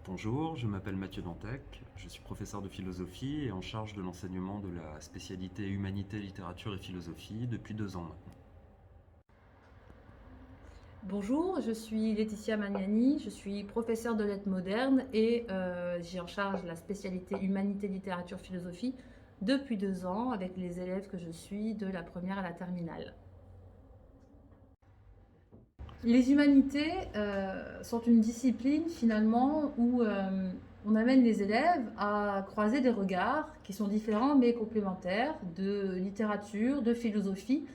Bonjour, je m'appelle Mathieu Dantec, je suis professeur de philosophie et en charge de l'enseignement de la spécialité Humanité, Littérature et Philosophie depuis 2 ans maintenant. Bonjour, je suis Laetitia Magnani, je suis professeure de lettres modernes et j'ai en charge la spécialité Humanité, Littérature, Philosophie depuis 2 ans avec les élèves que je suis de la première à la terminale. Les humanités sont une discipline finalement où on amène les élèves à croiser des regards qui sont différents mais complémentaires de littérature, de philosophie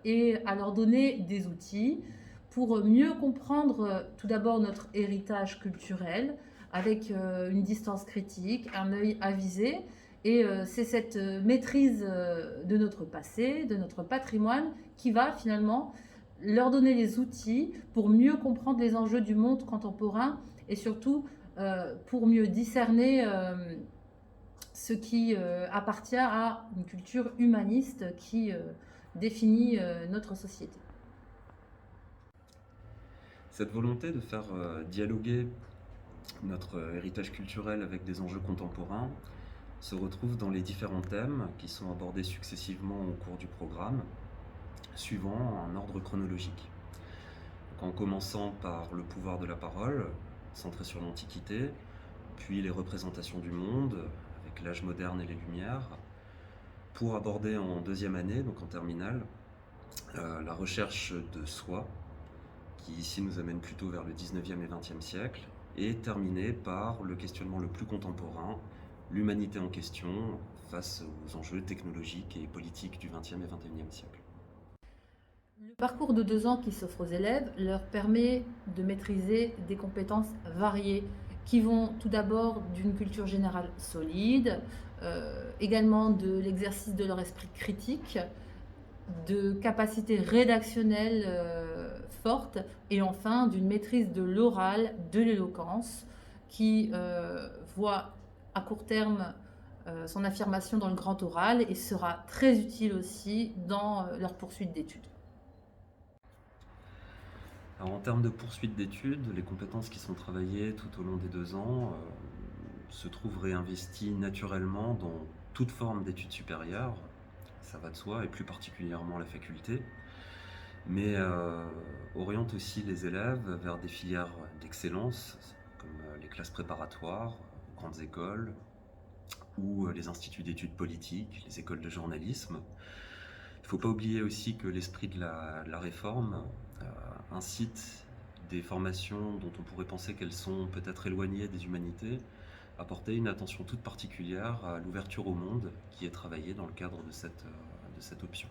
et à leur donner des outils pour mieux comprendre tout d'abord notre héritage culturel avec une distance critique, un œil avisé. Et c'est cette maîtrise de notre passé, de notre patrimoine, qui va finalement leur donner les outils pour mieux comprendre les enjeux du monde contemporain et surtout pour mieux discerner ce qui appartient à une culture humaniste qui définit notre société. Cette volonté de faire dialoguer notre héritage culturel avec des enjeux contemporains se retrouve dans les différents thèmes qui sont abordés successivement au cours du programme, suivant un ordre chronologique. Donc, en commençant par le pouvoir de la parole, centré sur l'Antiquité, puis les représentations du monde, avec l'âge moderne et les Lumières, pour aborder en deuxième année, donc en terminale, la recherche de soi, qui ici nous amène plutôt vers le 19e et 20e siècle, et terminé par le questionnement le plus contemporain, l'humanité en question face aux enjeux technologiques et politiques du 20e et 21e siècle. Le parcours de 2 ans qui s'offre aux élèves leur permet de maîtriser des compétences variées qui vont tout d'abord d'une culture générale solide, également de l'exercice de leur esprit critique, de capacités rédactionnelles fortes et enfin d'une maîtrise de l'oral, de l'éloquence qui voit à court terme son affirmation dans le grand oral et sera très utile aussi dans leur poursuite d'études. Alors, en termes de poursuite d'études, les compétences qui sont travaillées tout au long des 2 ans se trouvent réinvesties naturellement dans toute forme d'études supérieures, ça va de soi, et plus particulièrement la faculté, mais oriente aussi les élèves vers des filières d'excellence, comme les classes préparatoires, grandes écoles, ou les instituts d'études politiques, les écoles de journalisme. Il ne faut pas oublier aussi que l'esprit de la réforme incite des formations dont on pourrait penser qu'elles sont peut-être éloignées des humanités à porter une attention toute particulière à l'ouverture au monde qui est travaillée dans le cadre de cette option.